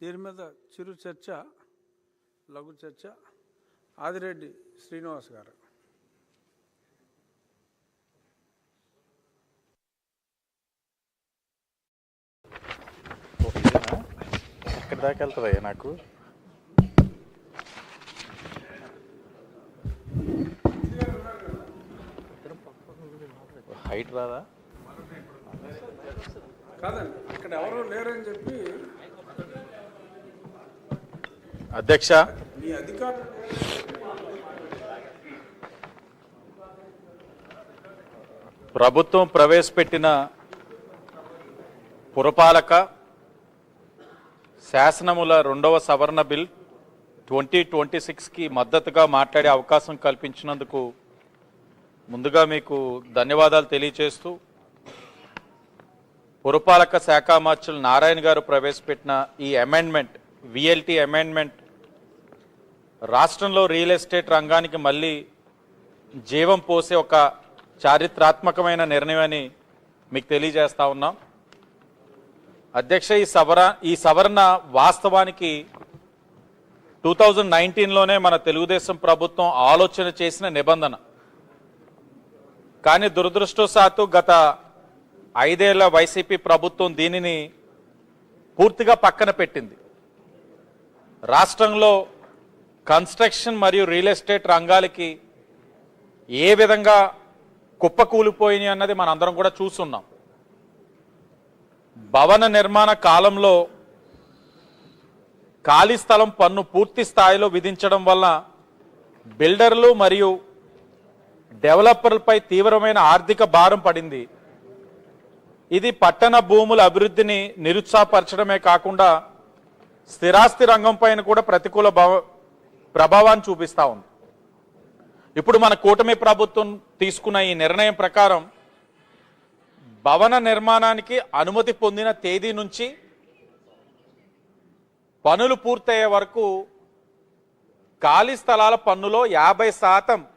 దీని మీద చిరు చర్చ, లఘు చర్చ. ఆదిరెడ్డి శ్రీనివాస్ గారు. ఎక్కడి దాకా వెళ్తుందయ్యా నాకు? హైట్ రాదా? కాదండి, ఇక్కడ ఎవరు లేరని చెప్పి అధ్యక్ష, మీ అధికారులు ప్రభుత్వం ప్రవేశపెట్టిన పురపాలక శాసనముల 2వ సవరణ బిల్ 2026కి మద్దతుగా మాట్లాడే అవకాశం కల్పించినందుకు ముందుగా మీకు ధన్యవాదాలు తెలియజేస్తూ, పురపాలక శాఖ మంత్రులు నారాయణ గారు ప్రవేశపెట్టిన ఈ అమెండ్మెంట్, విఎల్టీ అమెండ్మెంట్ రాష్ట్రంలో రియల్ ఎస్టేట్ రంగానికి మళ్ళీ జీవం పోసే ఒక చారిత్రాత్మకమైన నిర్ణయం అని మీకు తెలియజేస్తా ఉన్నాం. అధ్యక్ష, ఈ సవరణ వాస్తవానికి 2019లోనే మన తెలుగుదేశం ప్రభుత్వం ఆలోచన చేసిన నిబంధన. కానీ దురదృష్టవశాత్తు గత 5 ఏళ్ల వైసీపీ ప్రభుత్వం దీనిని పూర్తిగా పక్కన పెట్టింది. రాష్ట్రంలో కన్స్ట్రక్షన్ మరియు రియల్ ఎస్టేట్ రంగాలకి ఏ విధంగా కుప్పకూలిపోయినాయి అన్నది మనందరం కూడా చూస్తున్నాం. భవన నిర్మాణ కాలంలో ఖాళీ స్థలం పన్ను పూర్తి స్థాయిలో విధించడం వల్ల బిల్డర్లు మరియు డెవలపర్లపై తీవ్రమైన ఆర్థిక భారం పడింది. ఇది పట్టణ భూముల అభివృద్ధిని నిరుత్సాహపరచడమే కాకుండా స్థిరాస్తి రంగం పైన కూడా ప్రతికూల ప్రభావాన్ని చూపిస్తూ ఉంది. ఇప్పుడు మన కూటమి ప్రభుత్వం తీసుకున్న ఈ నిర్ణయం ప్రకారం భవన నిర్మాణానికి అనుమతి పొందిన తేదీ నుంచి పనులు పూర్తయ్యే వరకు ఖాళీ స్థలాల పన్నులో 50%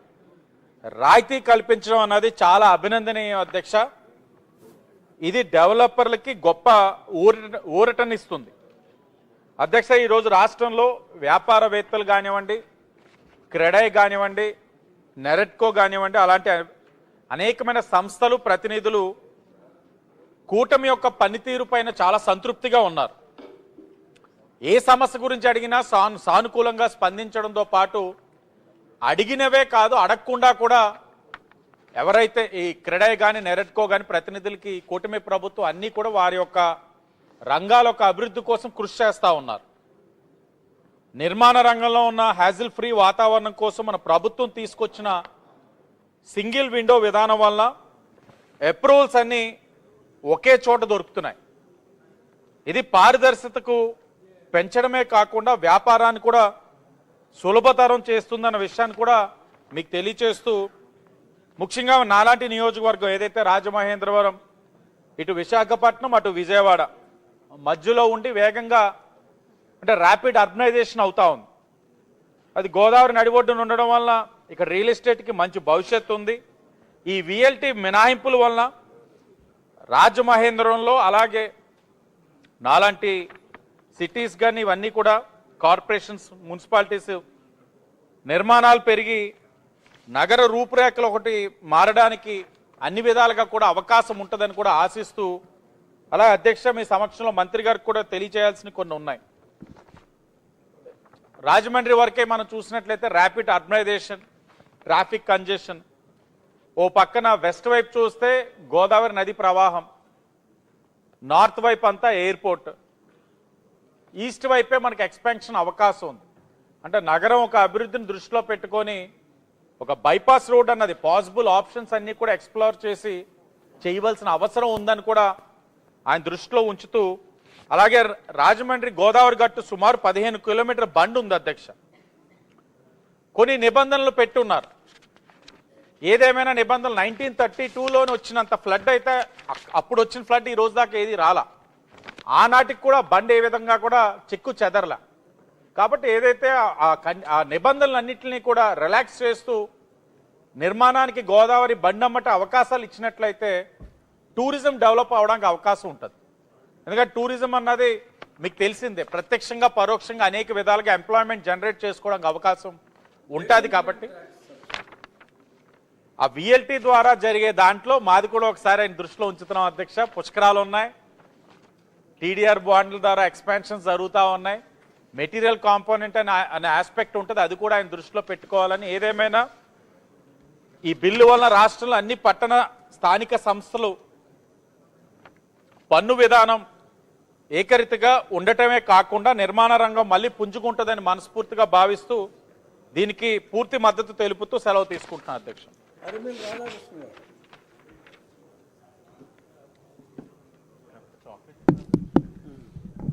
రాయితీ కల్పించడం అన్నది చాలా అభినందనీయం అధ్యక్ష. ఇది డెవలపర్లకి గొప్ప ఊరటనిస్తుంది. అధ్యక్ష, ఈరోజు రాష్ట్రంలో వ్యాపారవేత్తలు కానివ్వండి, క్రెడై కానివ్వండి, నెరెట్కో కానివ్వండి, అలాంటి అనేకమైన సంస్థలు, ప్రతినిధులు కూటమి యొక్క పనితీరు పైన చాలా సంతృప్తిగా ఉన్నారు. ఏ సమస్య గురించి అడిగినా సానుకూలంగా స్పందించడంతో పాటు అడిగినవే కాదు, అడగకుండా కూడా ఎవరైతే ఈ క్రెడై కానీ, నెరెట్కో కానీ ప్రతినిధులకి కూటమి ప్రభుత్వం అన్నీ కూడా వారి యొక్క రంగాల యొక్క అభివృద్ధి కోసం కృషి చేస్తూ ఉన్నారు. నిర్మాణ రంగంలో ఉన్న హ్యాజిల్ ఫ్రీ వాతావరణం కోసం మన ప్రభుత్వం తీసుకొచ్చిన సింగిల్ విండో విధానం వల్ల అప్రూవల్స్ అన్నీ ఒకే చోట దొరుకుతున్నాయి. ఇది పారదర్శకతకు పెంచడమే కాకుండా వ్యాపారాన్ని కూడా సులభతరం చేస్తుందన్న విషయాన్ని కూడా మీకు తెలియచేస్తూ, ముఖ్యంగా నాలాంటి నియోజకవర్గం ఏదైతే రాజమహేంద్రవరం, ఇటు విశాఖపట్నం, అటు విజయవాడ మధ్యలో ఉండి వేగంగా అంటే ర్యాపిడ్ అర్బనైజేషన్ అవుతా ఉంది. అది గోదావరి నడిబొడ్డున ఉండడం వల్ల ఇక్కడ రియల్ ఎస్టేట్కి మంచి భవిష్యత్తు ఉంది. ఈ విఎల్టీ మినహాయింపుల వలన రాజమహేంద్రవరంలో అలాగే నాలాంటి సిటీస్ కానీ ఇవన్నీ కూడా కార్పొరేషన్స్, మున్సిపాలిటీస్ నిర్మాణాలు పెరిగి నగర రూపురేఖలు ఒకటి మారడానికి అన్ని విధాలుగా కూడా అవకాశం ఉంటుందని కూడా ఆశిస్తూ, అలాగే అధ్యక్ష మీ సమక్షంలో మంత్రి గారికి కూడా తెలియజేయాల్సిన కొన్ని ఉన్నాయి. రాజమండ్రి వరకే మనం చూసినట్లయితే ర్యాపిడ్ అర్బనైజేషన్, ట్రాఫిక్ కంజెషన్, ఓ పక్కన వెస్ట్ వైపు చూస్తే గోదావరి నది ప్రవాహం, నార్త్ వైపు అంతా ఎయిర్పోర్ట్, ఈస్ట్ వైపే మనకి ఎక్స్పాన్షన్ అవకాశం ఉంది. అంటే నగరం ఒక అభివృద్ధిని దృష్టిలో పెట్టుకొని ఒక బైపాస్ రోడ్ అన్నది పాసిబుల్ ఆప్షన్స్ అన్నీ కూడా ఎక్స్ప్లోర్ చేసి చేయవలసిన అవసరం ఉందని కూడా ఆయన దృష్టిలో ఉంచుతూ, అలాగే రాజమండ్రి గోదావరి గట్టు సుమారు 15 కిలోమీటర్ బండ్ ఉంది అధ్యక్ష. కొన్ని నిబంధనలు పెట్టున్నారు. ఏదేమైనా నిబంధనలు 1932లోనే వచ్చినంత ఫ్లడ్ అయితే అప్పుడు వచ్చిన ఫ్లడ్ ఈ రోజు దాకా ఏది రాలా. ఆనాటికి కూడా బండ్ ఏ విధంగా కూడా చెక్కు చెదరలా. కాబట్టి ఏదైతే ఆ నిబంధనలన్నింటినీ కూడా రిలాక్స్ చేస్తూ నిర్మాణానికి గోదావరి బండమ్మట అవకాశాలు ఇచ్చినట్లయితే టూరిజం డెవలప్ అవడానికి అవకాశం ఉంటుంది. ఎందుకంటే టూరిజం అన్నది మీకు తెలిసిందే, ప్రత్యక్షంగా పరోక్షంగా అనేక విధాలుగా ఎంప్లాయ్మెంట్ జనరేట్ చేసుకోవడానికి అవకాశం ఉంటుంది. కాబట్టి ఆ విఎల్టీ ద్వారా జరిగే దాంట్లో మాది కూడా ఒకసారి ఆయన దృష్టిలో ఉంచుతున్నాం అధ్యక్ష. పుష్కరాలు ఉన్నాయి, టీడీఆర్ బాండ్ల ద్వారా ఎక్స్పాన్షన్స్ జరుగుతూ ఉన్నాయి, మెటీరియల్ కాంపోనెంట్ అనే ఆస్పెక్ట్ ఉంటుంది, అది కూడా ఆయన దృష్టిలో పెట్టుకోవాలని. ఏదేమైనా ఈ బిల్లు వలన రాష్ట్రంలో అన్ని పట్టణ స్థానిక సంస్థలు పన్ను విధానం ఏకరీతిగా ఉండటమే కాకుండా నిర్మాణ రంగం మళ్ళీ పుంజుకుంటుందని మనస్ఫూర్తిగా భావిస్తూ దీనికి పూర్తి మద్దతు తెలుపుతూ సెలవు తీసుకుంటున్నాను అధ్యక్ష. అరిమిల్ రాధాకృష్ణ గారు.